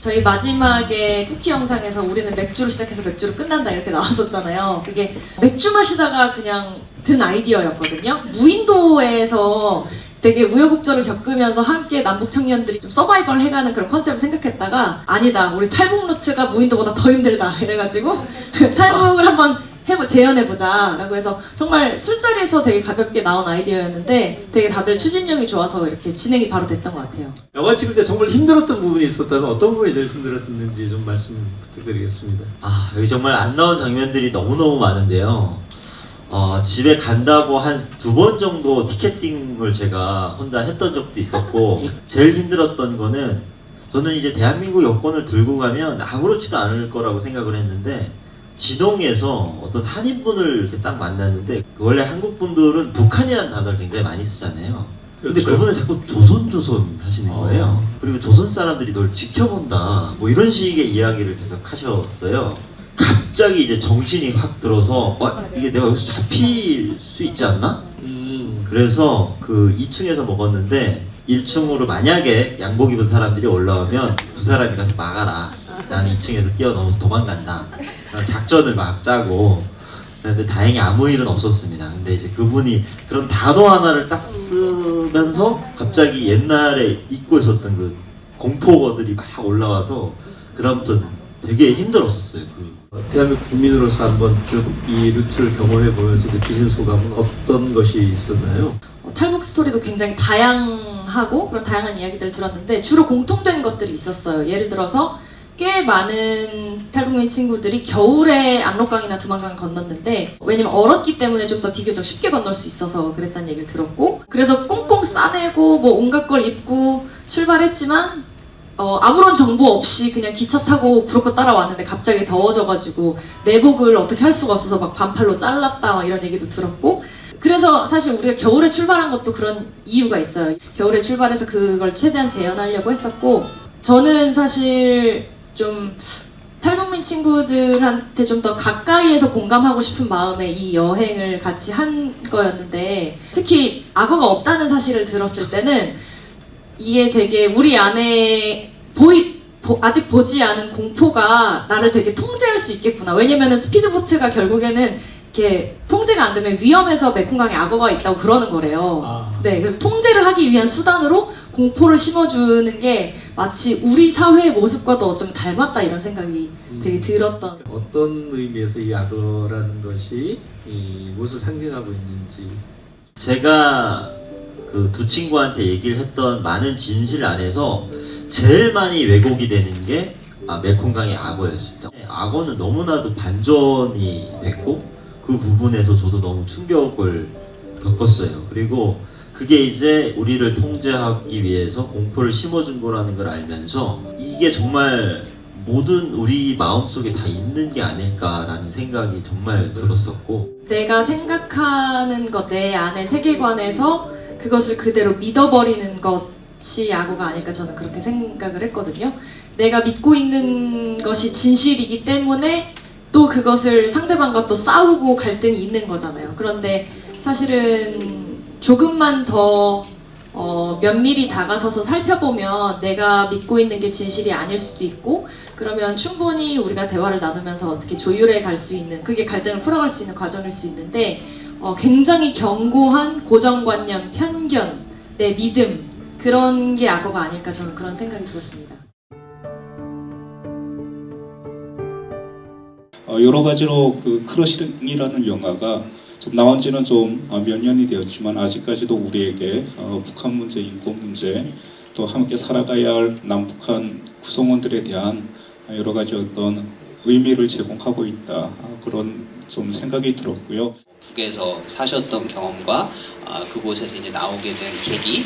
저희 마지막에 쿠키 영상에서 우리는 맥주로 시작해서 맥주로 끝난다 이렇게 나왔었잖아요. 그게 맥주 마시다가 그냥 든 아이디어였거든요. 무인도에서 되게 우여곡절을 겪으면서 함께 남북 청년들이 좀 서바이벌 해가는 그런 컨셉을 생각했다가 아니다, 우리 탈북 루트가 무인도보다 더 힘들다 이래가지고 탈북을 한번 재현해보자 라고 해서 정말 술자리에서 되게 가볍게 나온 아이디어였는데 되게 다들 추진력이 좋아서 이렇게 진행이 바로 됐던 것 같아요. 영화 찍을 때 정말 힘들었던 부분이 있었다면 어떤 부분이 제일 힘들었는지 좀 말씀 부탁드리겠습니다. 여기 정말 안 나온 장면들이 너무너무 많은데요. 집에 간다고 한 2번 정도 티켓팅을 제가 혼자 했던 적도 있었고 제일 힘들었던 거는 저는 이제 대한민국 여권을 들고 가면 아무렇지도 않을 거라고 생각을 했는데 지동에서 어떤 한인분을 이렇게 딱 만났는데 원래 한국 분들은 북한이라는 단어를 굉장히 많이 쓰잖아요. 근데 그렇죠. 그분은 자꾸 조선 하시는 거예요. 그리고 조선 사람들이 널 지켜본다 뭐 이런 식의 이야기를 계속 하셨어요. 갑자기 이제 정신이 확 들어서 이게 내가 여기서 잡힐 수 있지 않나? 그래서 그 2층에서 먹었는데 1층으로 만약에 양복 입은 사람들이 올라오면 두 사람이 가서 막아라. 나는 2층에서 뛰어넘어서 도망간다. 작전을 막 짜고. 근데 다행히 아무 일은 없었습니다. 근데 이제 그분이 그런 단어 하나를 딱 쓰면서 갑자기 옛날에 잊고 있었던 그 공포어들이 막 올라와서 그다음부터는 되게 힘들었었어요. 대한민국 국민으로서 한번 쭉 이 루트를 경험해 보면서 느끼신 소감은 어떤 것이 있었나요? 탈북 스토리도 굉장히 다양하고 그런 다양한 이야기들을 들었는데 주로 공통된 것들이 있었어요. 예를 들어서 꽤 많은 탈북민 친구들이 겨울에 압록강이나 두만강을 건넜는데 왜냐면 얼었기 때문에 좀 더 비교적 쉽게 건널 수 있어서 그랬다는 얘기를 들었고 그래서 꽁꽁 싸매고 뭐 온갖 걸 입고 출발했지만 아무런 정보 없이 그냥 기차 타고 부르코 따라왔는데 갑자기 더워져가지고 내복을 어떻게 할 수가 없어서 막 반팔로 잘랐다 막 이런 얘기도 들었고 그래서 사실 우리가 겨울에 출발한 것도 그런 이유가 있어요. 겨울에 출발해서 그걸 최대한 재현하려고 했었고 저는 사실 좀 탈북민 친구들한테 좀 더 가까이에서 공감하고 싶은 마음에 이 여행을 같이 한 거였는데 특히 악어가 없다는 사실을 들었을 때는 이게 되게 우리 안에 아직 보지 않은 공포가 나를 되게 통제할 수 있겠구나. 왜냐면은 스피드보트가 결국에는 이렇게 통제가 안 되면 위험해서 메콩강에 악어가 있다고 그러는 거래요. 네, 그래서 통제를 하기 위한 수단으로 공포를 심어주는 게 마치 우리 사회의 모습과도 어쩌면 닮았다 이런 생각이 되게 들었던. 어떤 의미에서 이 악어라는 것이 무엇을 상징하고 있는지. 제가 그 두 친구한테 얘기를 했던 많은 진실 안에서 제일 많이 왜곡이 되는 게 메콩강의 악어였습니다. 악어는 너무나도 반전이 됐고 그 부분에서 저도 너무 충격을 겪었어요. 그리고 그게 이제 우리를 통제하기 위해서 공포를 심어준 거라는 걸 알면서 이게 정말 모든 우리 마음속에 다 있는 게 아닐까라는 생각이 정말 들었었고 내가 생각하는 것, 내 안의 세계관에서 그것을 그대로 믿어버리는 것이 악어가 아닐까 저는 그렇게 생각을 했거든요. 내가 믿고 있는 것이 진실이기 때문에 또 그것을 상대방과 또 싸우고 갈등이 있는 거잖아요. 그런데 사실은 조금만 더 면밀히 다가서서 살펴보면 내가 믿고 있는 게 진실이 아닐 수도 있고 그러면 충분히 우리가 대화를 나누면서 어떻게 조율해 갈 수 있는 그게 갈등을 풀어갈 수 있는 과정일 수 있는데 굉장히 견고한 고정관념, 편견, 내 믿음 그런 게 악어가 아닐까 저는 그런 생각이 들었습니다. 여러 가지로 그 크러쉬이라는 영화가 좀 나온 지는 좀 몇 년이 되었지만 아직까지도 우리에게 북한 문제, 인권 문제, 또 함께 살아가야 할 남북한 구성원들에 대한 여러 가지 어떤 의미를 제공하고 있다. 그런 좀 생각이 들었고요. 북에서 사셨던 경험과 그곳에서 이제 나오게 된 계기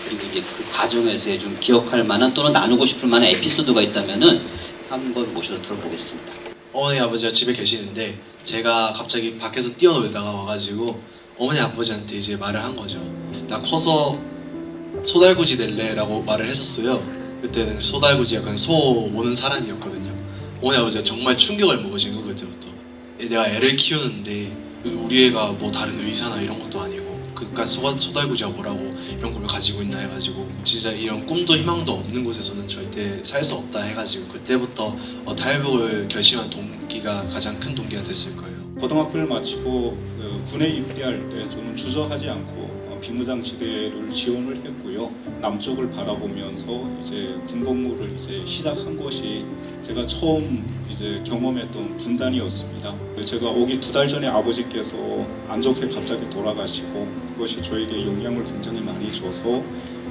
그리고 이제 그 과정에서 좀 기억할 만한 또는 나누고 싶을 만한 에피소드가 있다면은 한번 모셔서 들어보겠습니다. 어머니 아버지가 집에 계시는데 제가 갑자기 밖에서 뛰어놀다가 와가지고 어머니 아버지한테 이제 말을 한 거죠. 나 커서 소달구지 될래 라고 말을 했었어요. 그때는 소달구지 약간 소 모는 사람이었거든요. 어머니 아버지가 정말 충격을 먹으신 거 그때부터. 내가 애를 키우는데 우리 애가 뭐 다른 의사나 이런 것도 아니고 그니까 소달구지가 뭐라고 이런 꿈을 가지고 있나 해가지고 진짜 이런 꿈도 희망도 없는 곳에서는 절대 살 수 없다 해가지고 그때부터 탈북을 결심한 동기가 가장 큰 동기가 됐을 거예요. 고등학교를 마치고 군에 입대할 때 저는 주저하지 않고 비무장지대를 지원을 했고요. 남쪽을 바라보면서 이제 군복무를 이제 시작한 것이 제가 처음 이제 경험했던 분단이었습니다. 제가 오기 2달 전에 아버지께서 안 좋게 갑자기 돌아가시고 그것이 저에게 영향을 굉장히 많이 줘서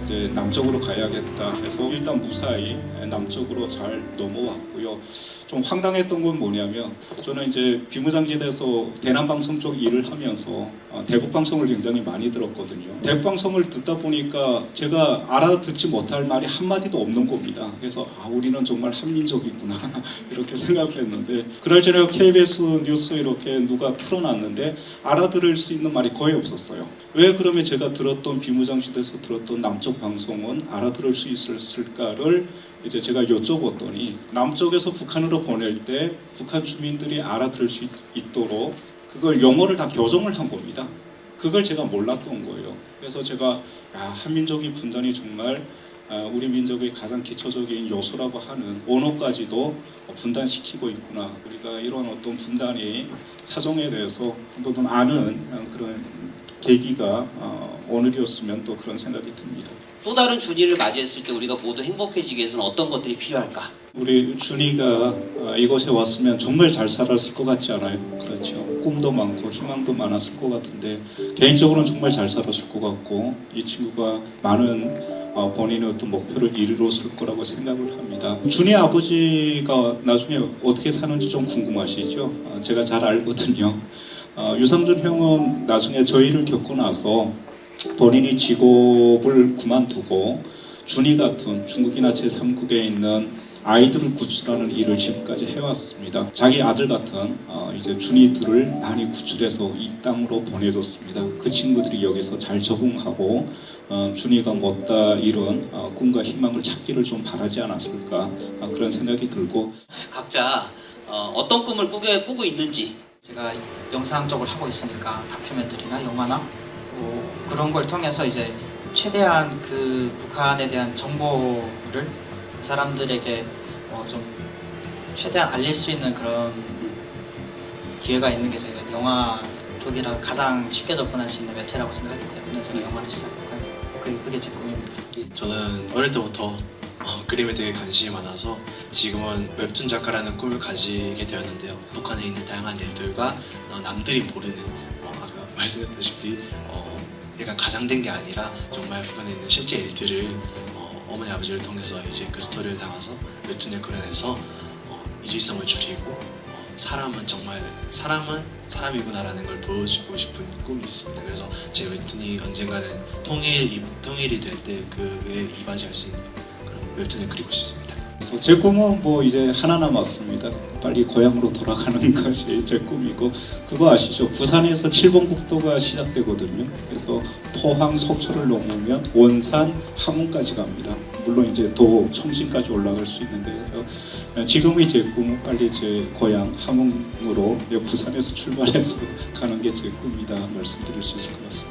이제 남쪽으로 가야겠다 해서 일단 무사히 남쪽으로 잘 넘어왔고요. 좀 황당했던 건 뭐냐면 저는 이제 비무장지대에서 대남방송 쪽 일을 하면서 대북방송을 굉장히 많이 들었거든요. 대북방송을 듣다 보니까 제가 알아듣지 못할 말이 한마디도 없는 겁니다. 그래서 우리는 정말 한민족이구나 이렇게 생각을 했는데 그날 저녁 KBS 뉴스 이렇게 누가 틀어놨는데 알아들을 수 있는 말이 거의 없었어요. 왜 그러면 제가 들었던 비무장지대에서 들었던 남쪽 방송은 알아들을 수 있었을까를 이제 제가 여쭤봤더니 남쪽에서 북한으로 보낼 때 북한 주민들이 알아들을 수 있도록 그걸 영어를 다 교정을 한 겁니다. 그걸 제가 몰랐던 거예요. 그래서 제가 한민족이 분단이 정말 우리 민족의 가장 기초적인 요소라고 하는 언어까지도 분단시키고 있구나. 우리가 이런 어떤 분단의 사정에 대해서 한번 좀 아는 그런 계기가 오늘이었으면 또 그런 생각이 듭니다. 또 다른 준이를 맞이했을 때 우리가 모두 행복해지기 위해서는 어떤 것들이 필요할까? 우리 준이가 이곳에 왔으면 정말 잘 살았을 것 같지 않아요? 그렇죠. 꿈도 많고 희망도 많았을 것 같은데 개인적으로는 정말 잘 살았을 것 같고 이 친구가 많은 본인의 어떤 목표를 이루었을 거라고 생각을 합니다. 준이 아버지가 나중에 어떻게 사는지 좀 궁금하시죠? 제가 잘 알거든요. 유상준 형은 나중에 저희를 겪고 나서 본인이 직업을 그만두고 준이 같은 중국이나 제3국에 있는 아이들을 구출하는 일을 지금까지 해왔습니다. 자기 아들 같은 이제 준이들을 많이 구출해서 이 땅으로 보내줬습니다. 그 친구들이 여기서 잘 적응하고 준이가 못다 이룬 꿈과 희망을 찾기를 좀 바라지 않았을까 그런 생각이 들고 각자 어떤 꿈을 꾸고 있는지 제가 영상 쪽을 하고 있으니까 다큐멘터리나 영화나 뭐 그런 걸 통해서 이제 최대한 그 북한에 대한 정보를 그 사람들에게 좀 최대한 알릴 수 있는 그런 기회가 있는 게 제가 영화 쪽이랑 가장 쉽게 접근할 수 있는 매체라고 생각하기 때문에 저는 영화를 시작했고요. 그게 제 꿈입니다. 저는 어릴 때부터 그림에 되게 관심이 많아서 지금은 웹툰 작가라는 꿈을 가지게 되었는데요. 북한에 있는 다양한 일들과 남들이 모르는 아까 말씀드렸다시피 약간 가장된 게 아니라 정말 북한에 있는 실제 일들을 어머니 아버지를 통해서 이제 그 스토리를 담아서 웹툰에 그려내서 이질성을 줄이고 사람은 정말 사람은 사람이구나라는 걸 보여주고 싶은 꿈이 있습니다. 그래서 제 웹툰이 언젠가는 통일이 될 때 그에 이바지할 수 있는 그런 웹툰을 그리고 싶습니다. 그래서 제 꿈은 뭐 이제 하나 남았습니다. 빨리 고향으로 돌아가는 것이 제 꿈이고 그거 아시죠? 부산에서 7번 국도가 시작되거든요. 그래서 포항, 속초를 넘으면 원산, 함흥까지 갑니다. 물론 이제 도 청진까지 올라갈 수 있는데 그래서 지금의 제 꿈은 빨리 제 고향 함흥으로 부산에서 출발해서 가는 게 제 꿈이다 말씀드릴 수 있을 것 같습니다.